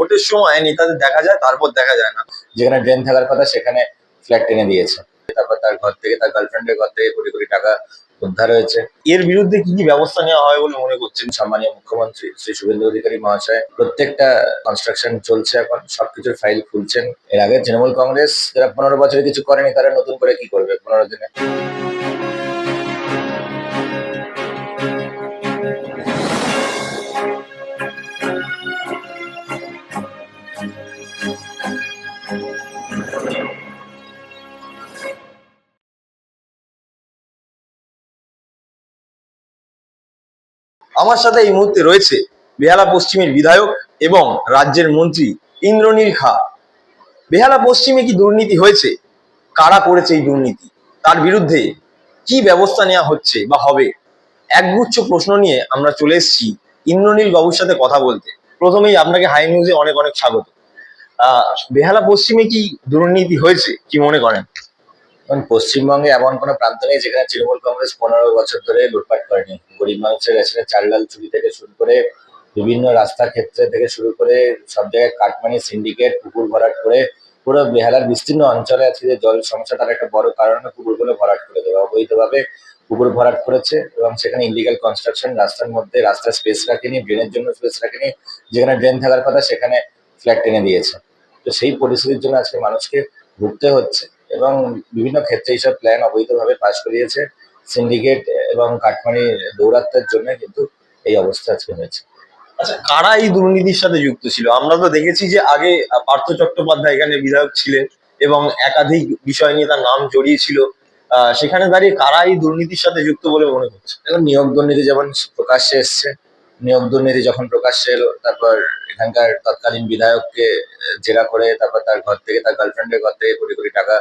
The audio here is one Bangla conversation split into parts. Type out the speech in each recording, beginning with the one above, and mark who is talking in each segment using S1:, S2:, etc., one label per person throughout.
S1: ভোটের সময় নেতাদের দেখা যায়, তারপর দেখা যায় না।
S2: যেখানে ড্রেন থাকার কথা সেখানে ফ্ল্যাট টেনে দিয়েছে। তারপর তার ঘর থেকে, তার গার্লফ্রেন্ডের ঘর থেকে কোটি কোটি টাকা উদ্ধার হয়েছে।
S1: এর বিরুদ্ধে কি কি ব্যবস্থা নেওয়া হয় বলে মনে করছেন?
S2: সম্মানীয় মুখ্যমন্ত্রী শ্রী শুভেন্দু অধিকারী মহাশয় প্রত্যেকটা কনস্ট্রাকশন চলছে, এখন সবকিছুর ফাইল খুলছেন। এর আগে তৃণমূল কংগ্রেস যারা 15 বছরে কিছু করেনি, তারা নতুন করে কি করবে 15 দিনে?
S1: আমার সাথে এই মুহূর্তে রয়েছে বেহালা পশ্চিমের বিধায়ক এবং রাজ্যের মন্ত্রী ইন্দ্রনীল খা। বেহালা পশ্চিমে কি দুর্নীতি হয়েছে? কারা করেছে এই দুর্নীতি? তার বিরুদ্ধে কি ব্যবস্থা নেওয়া হচ্ছে বা হবে? একগুচ্ছ প্রশ্ন নিয়ে আমরা চলে এসেছি ইন্দ্রনীল বাবুর সাথে কথা বলতে। প্রথমেই আপনাকে হাই নিউজে অনেক অনেক স্বাগত। বেহালা পশ্চিমে কি দুর্নীতি হয়েছে, কি মনে করেন?
S2: কারণ পশ্চিমবঙ্গে এমন কোনো প্রান্ত নেই যেখানে তৃণমূল কংগ্রেস 15 বছর ধরে লুটপাট করেনি। গরিব মানুষের রেশনের চাল ডাল চুরি থেকে শুরু করে বিভিন্ন রাস্তার ক্ষেত্রে থেকে শুরু করে সব জায়গায় কাটমানি সিন্ডিকেট, পুকুর ভরাট করে পুরো বেহালার বিস্তীর্ণ অঞ্চলে আছে যে জল সমস্যা, তার একটা বড় কারণ পুকুরগুলো ভরাট করে দেওয়া। অবৈধভাবে পুকুর ভরাট করেছে এবং সেখানে ইলিগাল কনস্ট্রাকশন, রাস্তার মধ্যে রাস্তার স্পেস রাখেনি, ড্রেনের জন্য স্পেস রাখেনি, যেখানে ড্রেন থাকার কথা সেখানে ফ্ল্যাট টেনে দিয়েছে। তো সেই পরিস্থিতির জন্য আজকে মানুষকে ভুগতে হচ্ছে এবং বিভিন্ন ক্ষেত্রে এইসব প্ল্যান অবৈধভাবে পাশ করিয়েছে সিন্ডিকেট এবং কাটমানি দৌরাত্মের জন্য কিন্তু এই অবস্থা আজকে হয়েছে।
S1: আচ্ছা, কারা এই দুর্নীতির সাথে যুক্ত ছিল? আমরা তো দেখেছি যে আগে পার্থ চট্টোপাধ্যায় এখানে বিধায়ক ছিলেন এবং একাধিক বিষয় নিয়ে তার নাম জড়িয়েছিল। সেখানে দাঁড়িয়ে কারা এই দুর্নীতির সাথে যুক্ত বলে মনে হচ্ছে?
S2: এখন নিয়োগ দুর্নীতি যেমন প্রকাশ্যে এসছে, নিয়োগ দুর্নীতি যখন প্রকাশ্যে এলো, তারপর এখানকার তৎকালীন বিধায়ককে জেরা করে তারপর তার ঘর থেকে, তার গার্লফ্রেন্ডের ঘর থেকে কোটি কোটি টাকা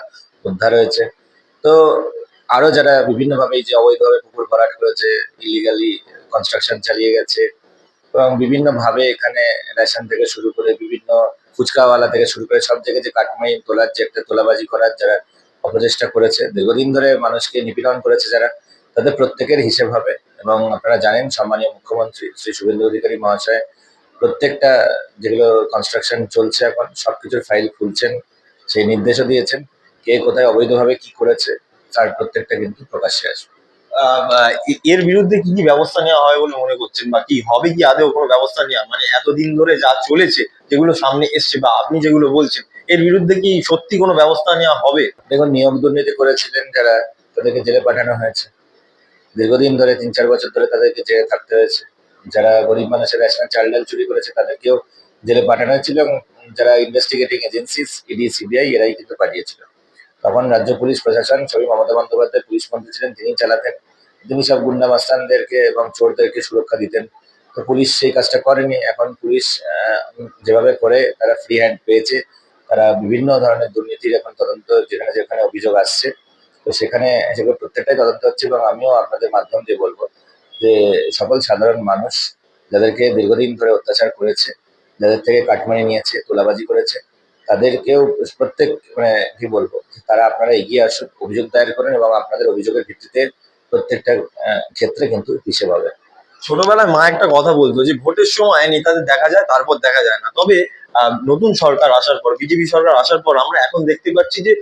S2: উদ্ধার হয়েছে। তো আরো যারা বিভিন্নভাবে এই যে অবৈধভাবে পুকুর ভরাট করেছে, ইলিগালি কনস্ট্রাকশন চালিয়ে গেছে এবং বিভিন্নভাবে এখানে রেশন থেকে শুরু করে বিভিন্ন ফুচকাওয়ালা থেকে শুরু করে সব জায়গায় যে কাটমাই তোলার, যে একটা তোলাবাজি করার যারা অপচেষ্টা করেছে, দীর্ঘদিন ধরে মানুষকে নিপীড়ন করেছে যারা, তাদের প্রত্যেকের হিসেব হবে। এবং আপনারা জানেন সম্মানীয় মুখ্যমন্ত্রী শ্রী শুভেন্দু অধিকারী মহাশয় প্রত্যেকটা যেগুলো কনস্ট্রাকশন চলছে এখন সবকিছুর ফাইল খুলছেন, সেই নির্দেশও দিয়েছেন। কে কোথায় অবৈধভাবে কি করেছে তার প্রত্যেকটা কিন্তু প্রকাশ্যে আসবে।
S1: এর বিরুদ্ধে কি কি ব্যবস্থা নেওয়া হয় বলে মনে করছেন, বা কি হবে কি আদৌ কোনো ব্যবস্থা নেওয়া? মানে এতদিন ধরে যা চলেছে, যেগুলো সামনে এসছে বা আপনি যেগুলো বলছেন, এর বিরুদ্ধে কি সত্যি কোনো ব্যবস্থা নেওয়া হবে?
S2: দেখুন, নিয়োগ দুর্নীতি করেছিলেন যারা, তাদেরকে জেলে পাঠানো হয়েছে। দীর্ঘদিন ধরে 3-4 বছর ধরে তাদেরকে জেলে থাকতে হয়েছে। যারা গরিব মানুষের রেশনের চাল ডাল চুরি করেছে তাদেরকেও জেলে পাঠানো হয়েছিল এবং যারা ইনভেস্টিগেটিং এজেন্সিস ইডি সিবিআই এরাই কিন্তু পাঠিয়েছিল। তখন রাজ্য পুলিশ প্রশাসন সবই মমতা বন্দ্যোপাধ্যায় পুলিশ মন্ত্রী ছিলেন, তিনি চালাতেন। তিনি সব গুন্ডা মাস্তানদেরকে এবং চোরদেরকে সুরক্ষা দিতেন। তো পুলিশ সেই কাজটা করেনি। এখন পুলিশ যেভাবে করে তারা ফ্রি হ্যান্ড পেয়েছে, তারা বিভিন্ন ধরনের দুর্নীতির এখন তদন্ত, যেখানে যেখানে অভিযোগ আসছে তো সেখানে সেগুলো প্রত্যেকটাই তদন্ত হচ্ছে। এবং আমিও আপনাদের মাধ্যম দিয়ে বলবো যে সকল সাধারণ মানুষ যাদেরকে দীর্ঘদিন ধরে অত্যাচার করেছে, যাদের থেকে কাটমানি নিয়েছে, তোলাবাজি করেছে, তাদেরকেও প্রত্যেক মানে কি বলবো, তারা আপনারা এগিয়ে আসুন, অভিযোগ দায়ের করেন এবং আপনাদের অভিযোগের ভিত্তিতে প্রত্যেকটা ক্ষেত্রে কিন্তু হিসেব হবে।
S1: ছোটবেলায় মা একটা কথা বলতো যে ভোটের সময় নেতাদের দেখা যায়, তারপর দেখা যায় না। তবে নতুন সরকার আসার পর, বিজেপি সরকার আসার পর আমরা এখন দেখতে পাচ্ছি যে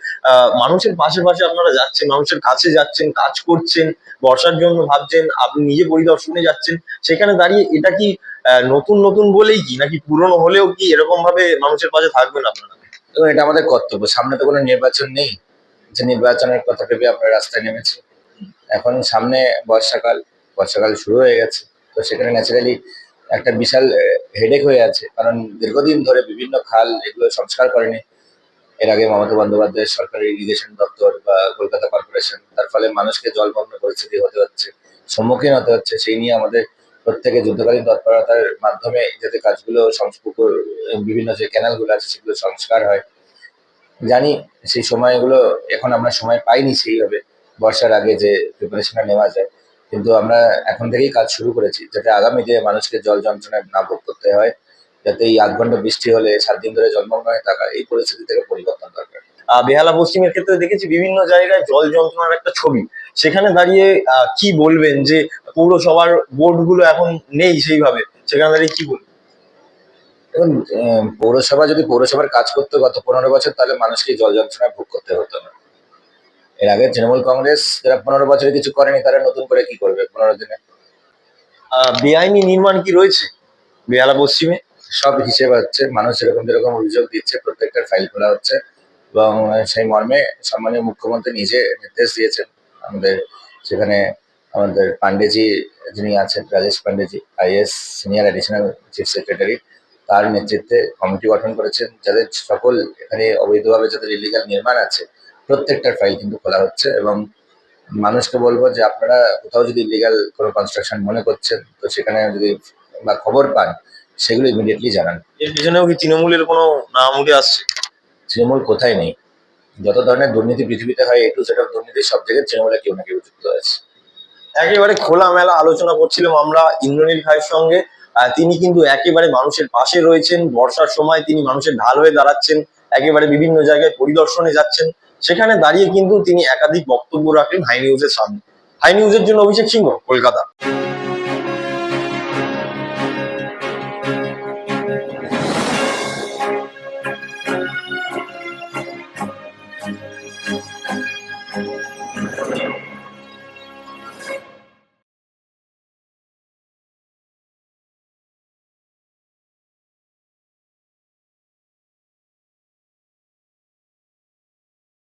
S1: মানুষের পাশে পাশে আপনারা যাচ্ছেন, মানুষের কাছে যাচ্ছেন, কাজ করছেন, বর্ষার জন্য ভাবছেন, আপনি নিজে পরিদর্শনে যাচ্ছেন। সেখানে দাঁড়িয়ে এটা কি নতুন নতুন বলেই কি, নাকি পুরনো হলেও কি এরকম ভাবে মানুষের পাশে থাকবেন আপনারা?
S2: এবং এটা আমাদের কর্তব্য। সামনে তো কোনো নির্বাচন নেই যে নির্বাচনের কথা ভেবে আমরা রাস্তায় নেমেছি। এখন সামনে বর্ষাকাল, বর্ষাকাল শুরু হয়ে গেছে। তো সেখানে ন্যাচারালি একটা বিশাল হেডেক হয়ে আছে, কারণ দীর্ঘদিন ধরে বিভিন্ন খাল এগুলো সংস্কার করেনি এর আগে মমতা বন্দ্যোপাধ্যায়ের সরকারের ইরিগেশন দপ্তর বা কলকাতা কর্পোরেশন। তার ফলে মানুষকে জলমগ্ন পরিস্থিতি হতে হচ্ছে, সম্মুখীন হতে হচ্ছে। সেই নিয়ে আমাদের প্রত্যেকে যুদ্ধকালীন তৎপরতার মাধ্যমে যাতে কাজগুলো পুকুর, বিভিন্ন যে ক্যানালগুলো আছে সেগুলো সংস্কার হয়। জানি সেই সময়গুলো এখন আমরা সময় পাইনি সেইভাবে বর্ষার আগে যে প্রিপারেশনটা নেওয়া যায়, কিন্তু আমরা এখন থেকেই কাজ শুরু করেছি যাতে আগামীতে মানুষকে জল যন্ত্রণায় না ভোগ করতে হয়, যাতে এই 8 ঘন্টা বৃষ্টি হলে 7 দিন ধরে জলমগ্ন হয়ে থাকা এই পরিস্থিতি থেকে পরিবর্তন দরকার।
S1: বেহালা পশ্চিমের ক্ষেত্রে দেখেছি বিভিন্ন জায়গায় জল যন্ত্রণার একটা ছবি। সেখানে দাঁড়িয়ে কি বলবেন যে পৌরসভার বোর্ড গুলো এখন নেই সেইভাবে, সেখানে দাঁড়িয়ে কি বলবেন?
S2: এবং পৌরসভা যদি পৌরসভার কাজ করতে গত 15 বছর, তাহলে মানুষকে এই জল যন্ত্রণায় ভোগ করতে হতো না। এর আগে তৃণমূল কংগ্রেস যারা 15 বছরে কিছু করেনি, তারা নতুন করে কি করবে 15 দিনে?
S1: বেআইনি নির্মাণ কি রয়েছে বেহালা পশ্চিমে?
S2: সব হিসেব হচ্ছে, মানুষ যেরকম যেরকম অভিযোগ দিচ্ছে প্রত্যেকটার ফাইল খোলা হচ্ছে, এবং সেই মর্মে সম্মানীয় মুখ্যমন্ত্রী নিজে নির্দেশ দিয়েছেন। আমাদের সেখানে আমাদের পান্ডেজি যিনি আছেন, Rajesh Pandeyji, IAS senior additional chief secretary, তার নেতৃত্বে কমিটি গঠন করেছেন, যাদের সকল এখানে অবৈধভাবে যাদের ইলিগাল নির্মাণ আছে প্রত্যেকটার ফাইল কিন্তু খোলা হচ্ছে। এবং মানুষকে বলবো যে আপনারা কোথাও যদি ইলিগাল কোনো কনস্ট্রাকশন মনে করছেন, তো সেখানে যদি বা খবর পান, সেগুলো ইমিডিয়েটলি জানান।
S1: এর পিছনেও কি তৃণমূলের কোনো নাম উঠে আসছে?
S2: তৃণমূল কোথায় নেই? যত ধরনের দুর্নীতি পৃথিবীতে হয়, A to Z অফ দুর্নীতি সব জায়গায় তৃণমূলে কেউ না কেউ যুক্ত আছে।
S1: একেবারে খোলামেলা আলোচনা করছিলাম আমরা ইন্দ্রনীল খায়ের সঙ্গে। তিনি কিন্তু একেবারে মানুষের পাশে রয়েছেন। বর্ষার সময় তিনি মানুষের ঢাল হয়ে দাঁড়াচ্ছেন, একেবারে বিভিন্ন জায়গায় পরিদর্শনে যাচ্ছেন। সেখানে দাঁড়িয়ে কিন্তু তিনি একাধিক বক্তব্য রাখলেন হাই নিউজের সামনে। হাই নিউজের জন্য অভিষেক সিংহ, কলকাতা।